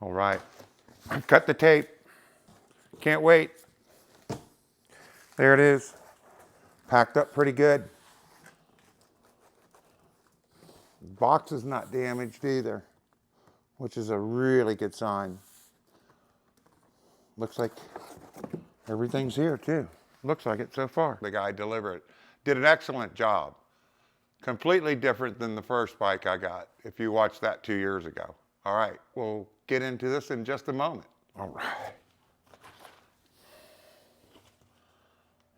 All right, cut the tape. Can't wait. There it is. Packed up pretty good. Box is not damaged either, which is a really good sign. Looks like everything's here too. Looks like it so far. The guy delivered did an excellent job. Completely different than the first bike I got, if you watched that 2 years ago. All right, we'll get into this in just a moment. All right.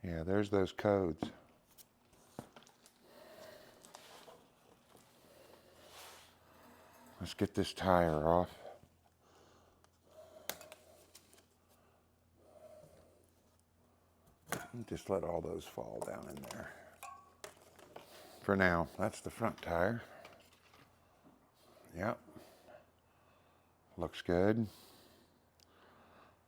Yeah, there's those codes. Let's get this tire off. And just let all those fall down in there. For now, that's the front tire. Yep. Looks good.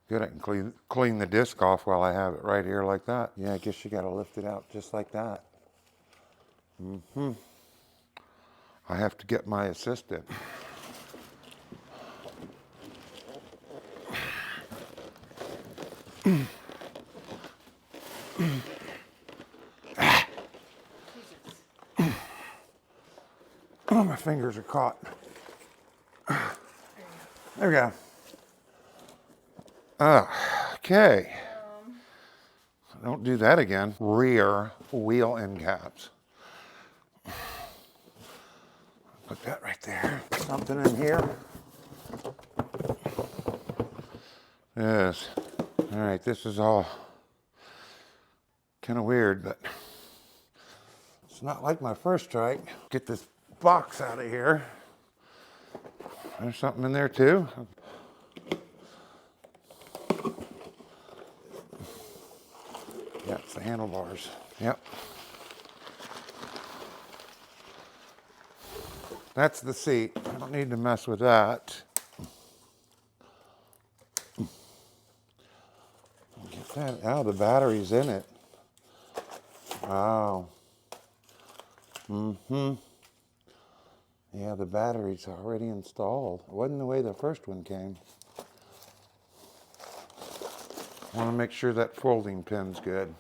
Good, I can clean the disc off while I have it right here like that. Yeah, I guess you gotta lift it out just like that. I have to get my assistant. Oh, my fingers are caught. There we go. Okay. Don't do that again. Rear wheel end caps. Put that right there. Something in here. Yes. All right, this is all kind of weird, but it's not like my first trike. Get this box out of here. There's something in there too. Yeah, it's the handlebars. Yep. That's the seat. I don't need to mess with that. Get that. Oh, the battery's in it. Oh. Yeah, the battery's already installed. It wasn't the way the first one came. I want to make sure that folding pin's good.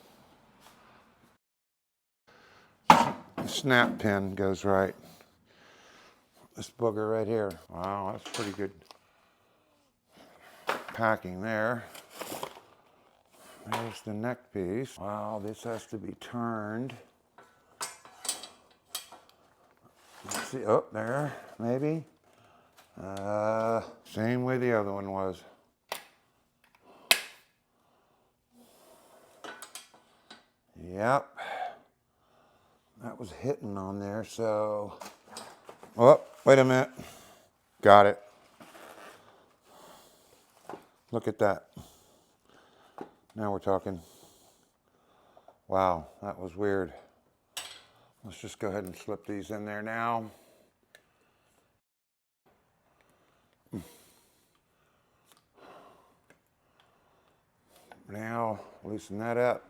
The snap pin goes right. This booger right here. Wow, that's pretty good packing there. There's the neck piece. Wow, this has to be turned. Let's see, oh, there, maybe. Same way the other one was. Yep. That was hitting on there, so. Oh, wait a minute. Got it. Look at that. Now we're talking. Wow, that was weird. Let's just go ahead and slip these in there now. Now, loosen that up.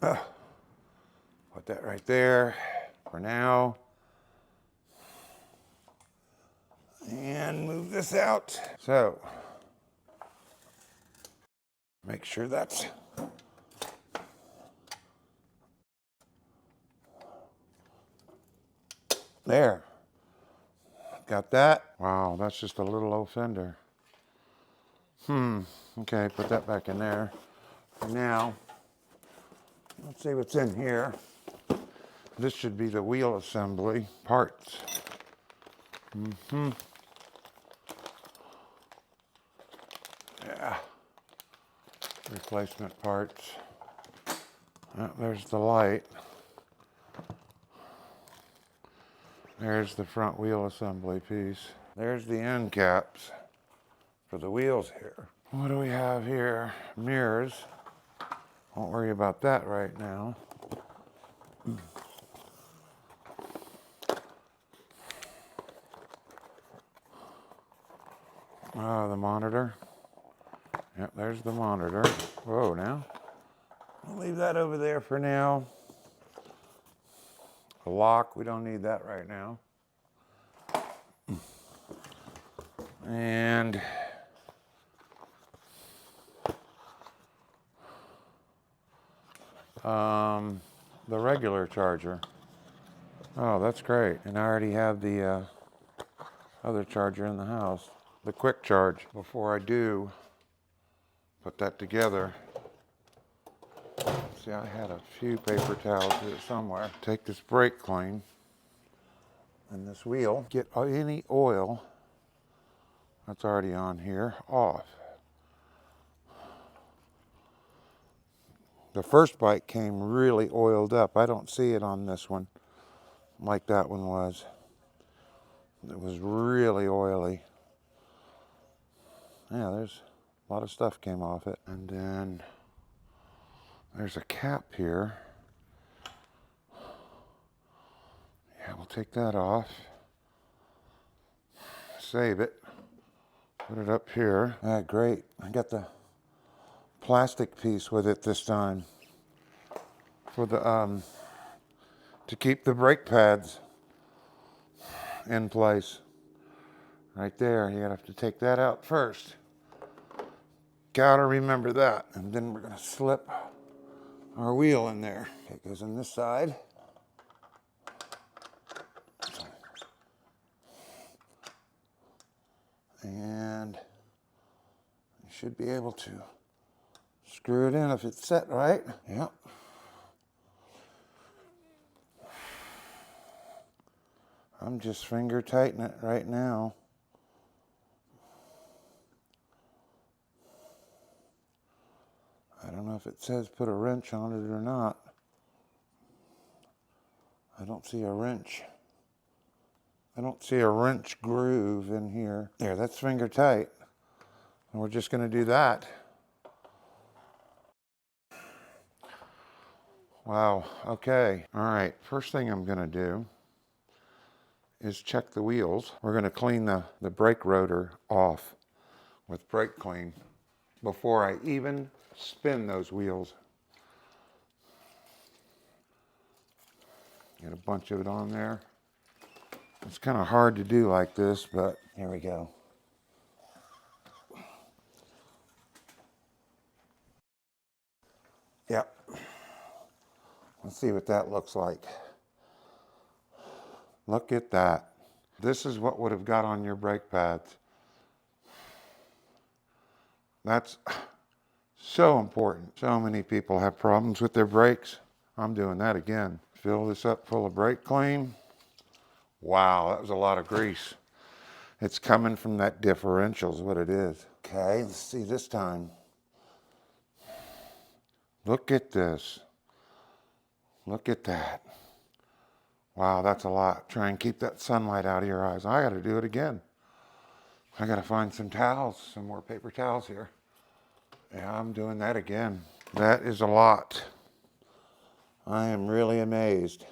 Put that right there for now. And move this out. So, make sure that's there. Got that? Wow, that's just a little old fender. Okay, put that back in there. For now, let's see what's in here. This should be the wheel assembly parts. Yeah. Replacement parts. Oh, there's the light. There's the front wheel assembly piece. There's the end caps for the wheels here. What do we have here? Mirrors. Won't worry about that right now. The monitor. Yep, there's the monitor. Whoa, now. I'll leave that over there for now. A lock, we don't need that right now. And the regular charger. Oh, that's great. And I already have the other charger in the house, the quick charge. Before I do put that together, see, I had a few paper towels here somewhere. Take this brake clean and this wheel, get any oil that's already on here off. The first bike came really oiled up. I don't see it on this one like that one was. It was really oily. Yeah, there's a lot of stuff came off it. And then there's a cap here. Yeah, we'll take that off. Save it. Put it up here. Ah, great. I got the plastic piece with it this time for the to keep the brake pads in place. Right there. You're gonna have to take that out first. Gotta remember that. And then we're gonna slip our wheel in there. Okay, it goes in this side. And you should be able to screw it in if it's set right. Yep. I'm just finger tightening it right now. I don't know if it says put a wrench on it or not. I don't see a wrench. I don't see a wrench groove in here. There, that's finger tight. And we're just gonna do that. Wow, okay. All right, first thing I'm gonna do is check the wheels. We're gonna clean the brake rotor off with brake clean before I even spin those wheels. Get a bunch of it on there. It's kind of hard to do like this, but here we go. Yep. Let's see what that looks like. Look at that. This is what would have got on your brake pads. That's so important. So many people have problems with their brakes. I'm doing that again. Fill this up full of brake clean. Wow, that was a lot of grease. It's coming from that differential is what it is. Okay, let's see this time. Look at this. Look at that. Wow, that's a lot. Try and keep that sunlight out of your eyes. I gotta do it again. I gotta find some towels, some more paper towels here. Yeah, I'm doing that again. That is a lot. I am really amazed.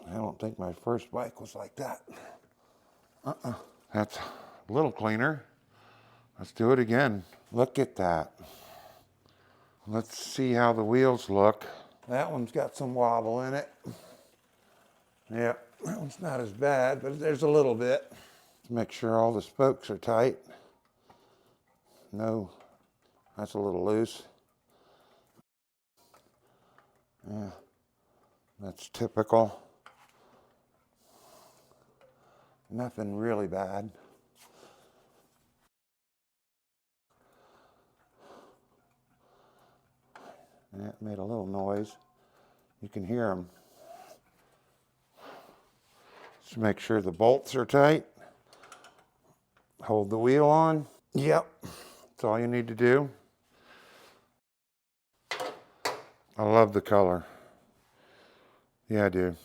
I don't think my first bike was like that. That's a little cleaner. Let's do it again. Look at that. Let's see how the wheels look. That one's got some wobble in it. Yeah, that one's not as bad, but there's a little bit. Make sure all the spokes are tight. No, that's a little loose. Yeah, that's typical. Nothing really bad. And it made a little noise. You can hear them. Just make sure the bolts are tight. Hold the wheel on. Yep, that's all you need to do. I love the color. Yeah, I do.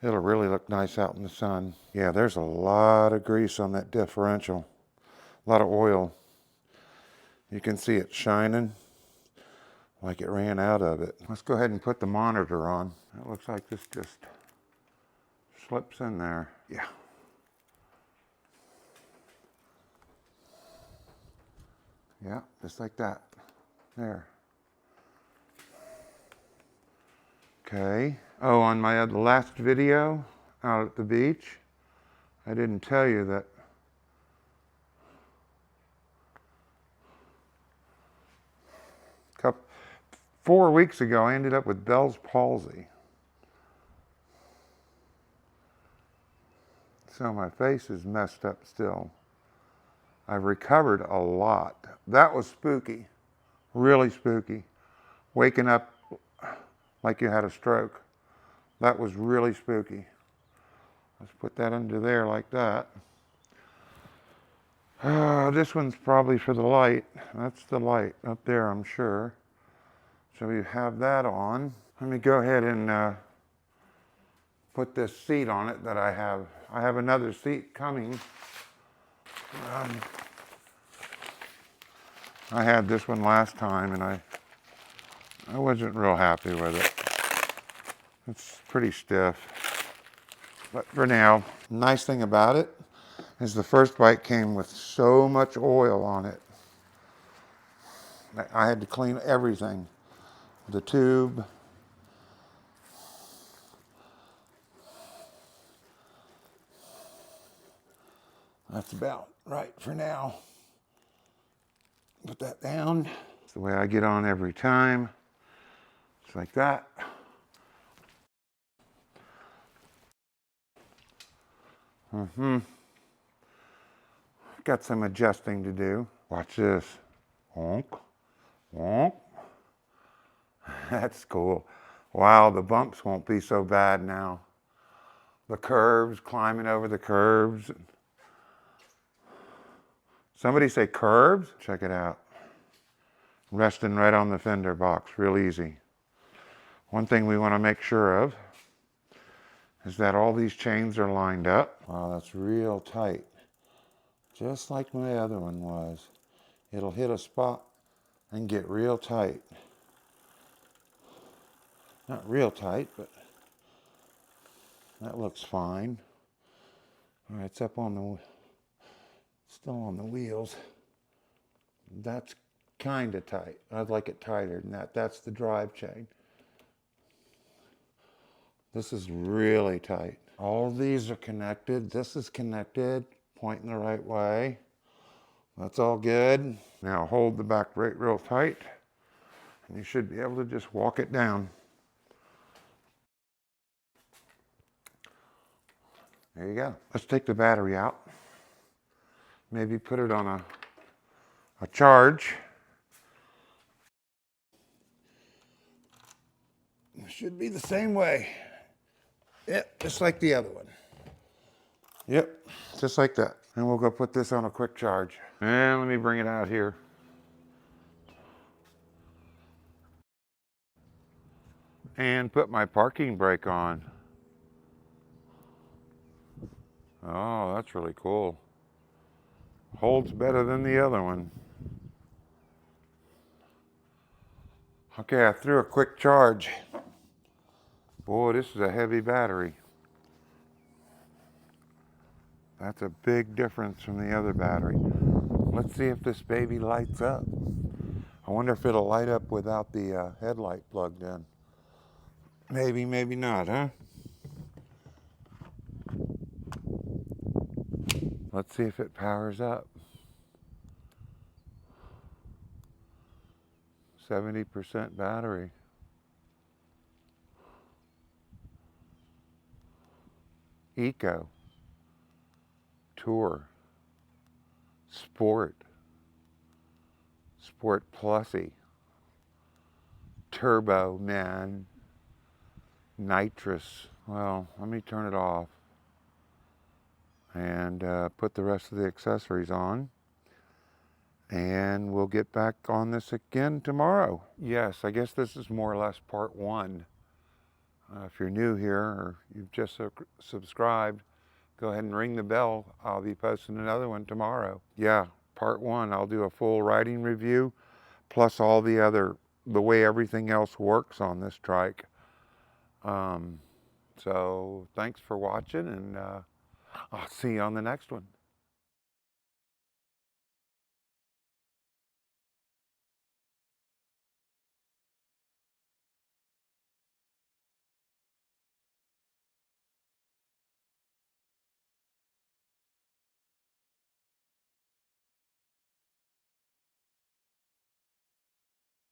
It'll really look nice out in the sun. Yeah, there's a lot of grease on that differential. A lot of oil. You can see it shining like it ran out of it. Let's go ahead and put the monitor on. It looks like this just slips in there. Yeah. Yeah, just like that. There. Okay. Oh, on my last video out at the beach, I didn't tell you that 4 weeks ago I ended up with Bell's palsy. So my face is messed up still. I've recovered a lot. That was spooky, really spooky. Waking up like you had a stroke. That was really spooky. Let's put that under there like that. This one's probably for the light. That's the light up there, I'm sure. So we have that on. Let me go ahead and put this seat on it that I have. I have another seat coming. I had this one last time and I wasn't real happy with it. It's pretty stiff. But for now, nice thing about it is the first bike came with so much oil on it. I had to clean everything. The tube. That's about right for now. Put that down. It's the way I get on every time. It's like that. Got some adjusting to do. Watch this. Honk, honk. That's cool. Wow, the bumps won't be so bad now. The curves, climbing over the curves. Somebody say curves? Check it out. Resting right on the fender box, real easy. One thing we want to make sure of is that all these chains are lined up. Wow, that's real tight. Just like my other one was. It'll hit a spot and get real tight. Not real tight, but that looks fine. All right, it's up on the, still on the wheels. That's kind of tight. I'd like it tighter than that. That's the drive chain. This is really tight. All of these are connected. This is connected, pointing the right way. That's all good. Now hold the back brake real tight, and you should be able to just walk it down. There you go. Let's take the battery out. Maybe put it on a charge. It should be the same way. Yep, just like the other one. Yep, just like that. And we'll go put this on a quick charge. And let me bring it out here. And put my parking brake on. Oh, that's really cool. Holds better than the other one. Okay, I threw a quick charge. Boy, this is a heavy battery. That's a big difference from the other battery. Let's see if this baby lights up. I wonder if it'll light up without the headlight plugged in. Maybe, maybe not, huh? Let's see if it powers up. 70% battery. Eco. Tour. Sport. Sport Plusy. Turbo, man. Nitrous. Well, let me turn it off and put the rest of the accessories on. And we'll get back on this again tomorrow. Yes, I guess this is more or less part one. If you're new here or you've just subscribed, go ahead and ring the bell. I'll be posting another one tomorrow. Yeah, part one, I'll do a full riding review, plus all the way everything else works on this trike. So thanks for watching, and I'll see you on the next one.